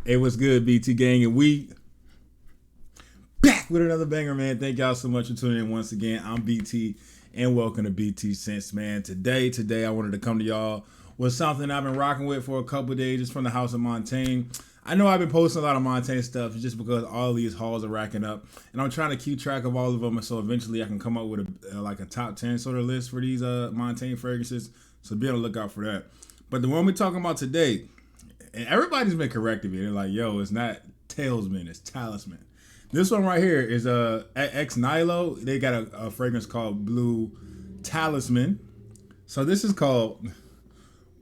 Hey, what's good, BT gang? And we back with another banger, man. Thank y'all so much for tuning in once again. I'm BT, and welcome to BT Sense, man. Today, I wanted to come to y'all with something I've been rocking with for a couple of days, just from the house of Montagne. I know I've been posting a lot of Montagne stuff just because all these hauls are racking up, and I'm trying to keep track of all of them, so eventually I can come up with a top 10 sort of list for these Montagne fragrances. So be on the lookout for that. But the one we're talking about today, and everybody's been correcting me. They're like, yo, it's not Talisman, it's Talisman. This one right here is ex Nihilo. They got a fragrance called Blue Talisman. So this is called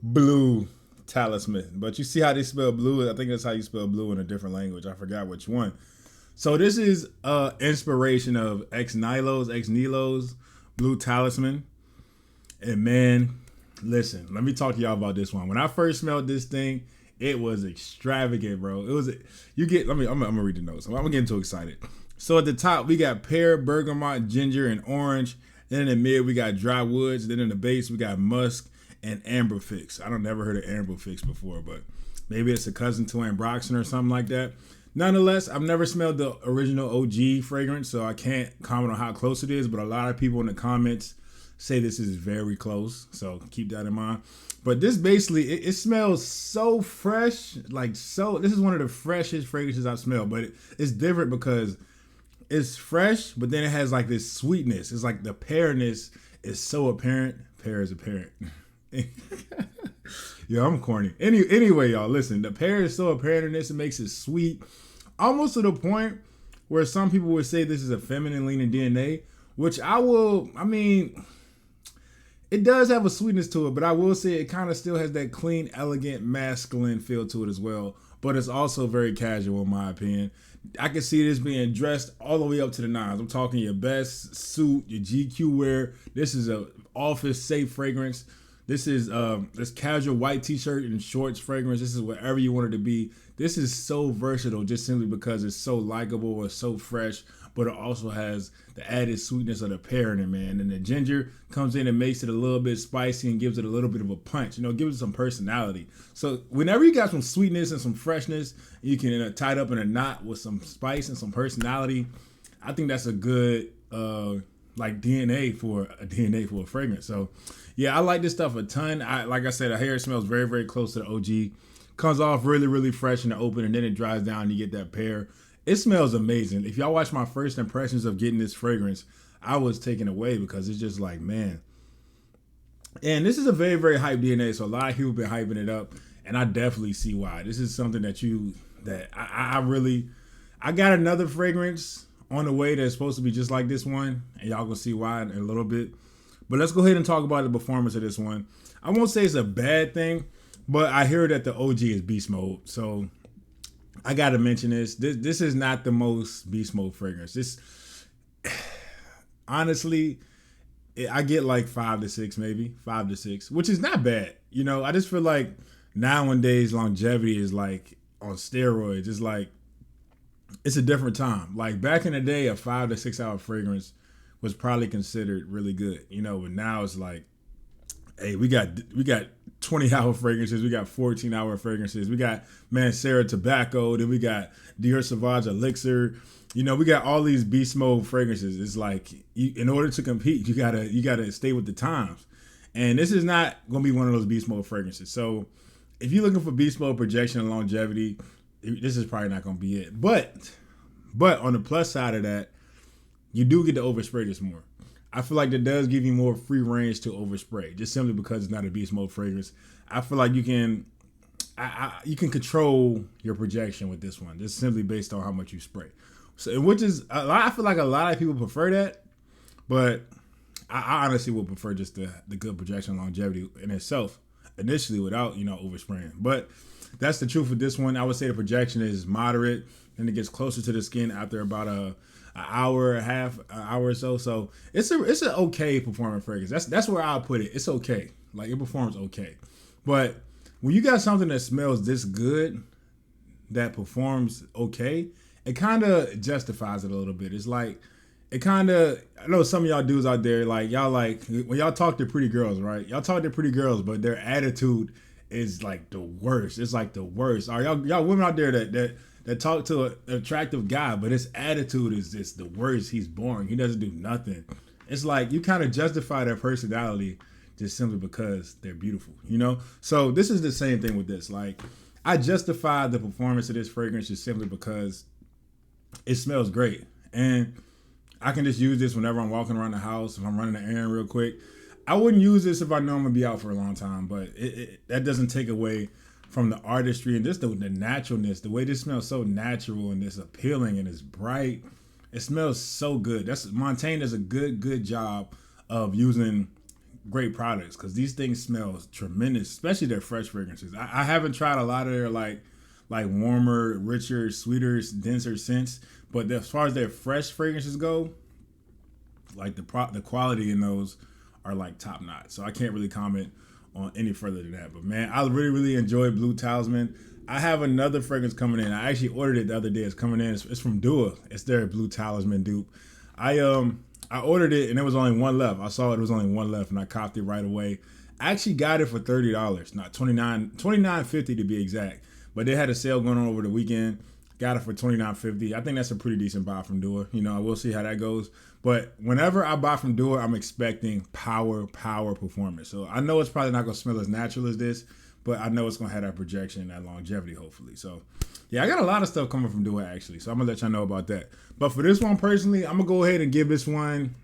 Blue Talisman. But you see how they spell blue? I think that's how you spell blue in a different language. I forgot which one. So this is inspiration of ex Nilo's Blue Talisman. And man, listen, let me talk to y'all about this one. When I first smelled this thing, it was extravagant, bro. It was I'm gonna read the notes. I'm getting too excited. So at the top we got pear, bergamot, ginger, and orange. Then in the mid we got dry woods. Then in the base we got musk and amberfix. I don't never heard of amberfix before, but maybe it's a cousin to ambroxan or something like that. Nonetheless, I've never smelled the original OG fragrance, so I can't comment on how close it is. But a lot of people in the comments say this is very close, so keep that in mind. But this basically, it smells so fresh, this is one of the freshest fragrances I've smelled, but it's different because it's fresh, but then it has like this sweetness. It's like the pearness is so apparent. Pear is apparent. Yo, I'm corny. Anyway, y'all, listen, the pear is so apparent in this, it makes it sweet, almost to the point where some people would say this is a feminine leaning DNA, which it does have a sweetness to it, but I will say it kind of still has that clean, elegant, masculine feel to it as well. But it's also very casual, in my opinion. I can see this being dressed all the way up to the nines. I'm talking your best suit, your GQ wear. This is a office safe fragrance. This is this casual white t-shirt and shorts fragrance. This is whatever you want it to be. This is so versatile just simply because it's so likable, it's so fresh, but it also has the added sweetness of the pear in it, man. And the ginger comes in and makes it a little bit spicy and gives it a little bit of a punch, gives it some personality. So whenever you got some sweetness and some freshness, you can tie it up in a knot with some spice and some personality. I think that's a good DNA for a fragrance. So yeah, I like this stuff a ton. Like I said, the hair smells very, very close to the OG. Comes off really, really fresh in the open, and then it dries down and you get that pear. It smells amazing. If y'all watch my first impressions of getting this fragrance, I was taken away because it's just like, man. And this is a very, very hype DNA, so a lot of people have been hyping it up, and I definitely see why. This is something I got another fragrance on the way that's supposed to be just like this one, and y'all gonna see why in a little bit. But let's go ahead and talk about the performance of this one. I won't say it's a bad thing, but I hear that the OG is beast mode, so I gotta mention this. This is not the most beast mode fragrance. This, honestly, I get like 5 to 6, maybe 5 to 6, which is not bad. I just feel like nowadays longevity is like on steroids. It's like it's a different time. Like back in the day, a 5 to 6 hour fragrance was probably considered really good. But now it's like, hey, we got 20-hour fragrances, we got 14-hour fragrances, we got Mancera Tobacco, then we got Dior Sauvage Elixir. We got all these beast mode fragrances. It's like in order to compete, you gotta stay with the times. And this is not gonna be one of those beast mode fragrances. So if you're looking for beast mode projection and longevity, this is probably not gonna be it. But on the plus side of that, you do get to overspray this more. I feel like that does give you more free range to overspray, just simply because it's not a beast mode fragrance. I feel like you can control your projection with this one, just simply based on how much you spray. So, which is I feel like a lot of people prefer that, but I honestly would prefer just the good projection longevity in itself initially without overspraying. But that's the truth with this one. I would say the projection is moderate, and it gets closer to the skin after about an hour and a half, an hour or so. So it's an okay performing fragrance. That's where I'll put it. It's okay. Like it performs okay. But when you got something that smells this good that performs okay, it kind of justifies it a little bit. It's like I know some of y'all dudes out there, like y'all like when y'all talk to pretty girls, right? Y'all talk to pretty girls, but their attitude is like the worst. It's like the worst. Are y'all women out there that talk to an attractive guy, but his attitude is just the worst. He's boring. He doesn't do nothing. It's like you kind of justify their personality just simply because they're beautiful, you know? So this is the same thing with this. Like, I justify the performance of this fragrance just simply because it smells great. And I can just use this whenever I'm walking around the house, if I'm running an errand real quick. I wouldn't use this if I know I'm going to be out for a long time, but that doesn't take away from the artistry and just the naturalness. The way this smells so natural and it's appealing and it's bright. It smells so good. Montagne does a good job of using great products because these things smell tremendous, especially their fresh fragrances. I haven't tried a lot of their like warmer, richer, sweeter, denser scents, but as far as their fresh fragrances go, like the quality in those are like top notch. So I can't really comment on any further than that. But man, I really enjoyed Blue Talisman. I have another fragrance coming in. I actually ordered it the other day. It's coming in. It's from Bleu. It's their Blue Talisman dupe. I ordered it and there was only one left. I saw it was only one left and I copped it right away. I actually got it for $30, not $29.50 to be exact. But they had a sale going on over the weekend. Got it for $29.50. I think that's a pretty decent buy from Bleu. You know, we'll see how that goes. But whenever I buy from Bleu, I'm expecting power performance. So I know it's probably not going to smell as natural as this, but I know it's going to have that projection and that longevity, hopefully. So, yeah, I got a lot of stuff coming from Bleu, actually. So I'm going to let y'all know about that. But for this one, personally, I'm going to go ahead and give this one,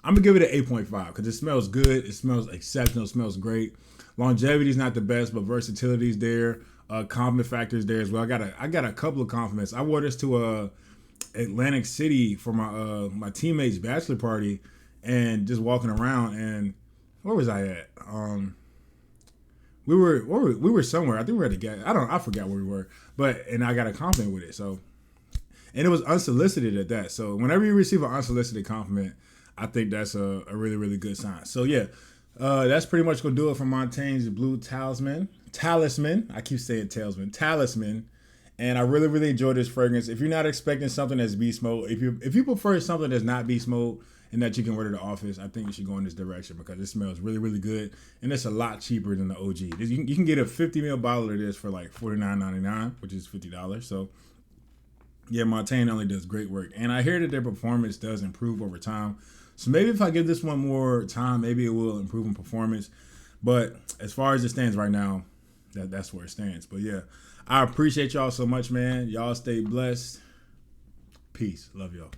I'm going to give it an 8.5 because it smells good. It smells exceptional. It smells great. Longevity is not the best, but versatility is there. Compliment factor is there as well. I got a couple of compliments. I wore this to Atlantic City for my teammate's bachelor party and just walking around. And where was I at? We were somewhere. I think we were at the gas. I forgot where we were. And I got a compliment with it. So, and it was unsolicited at that. So whenever you receive an unsolicited compliment, I think that's a really good sign. So yeah, that's pretty much gonna do it for Montaigne's Blue Talisman. I keep saying Talisman. And I really enjoyed this fragrance. If you're not expecting something that's beast mode, if you prefer something that's not beast mode and that you can wear to the office, I think you should go in this direction because it smells really good. And it's a lot cheaper than the OG. You can get a 50 ml bottle of this for like $49.99, which is $50. So yeah, Montagne only does great work. And I hear that their performance does improve over time. So maybe if I give this one more time, maybe it will improve in performance. But as far as it stands right now, that's where it stands. But yeah, I appreciate y'all so much, man. Y'all stay blessed. Peace. Love y'all.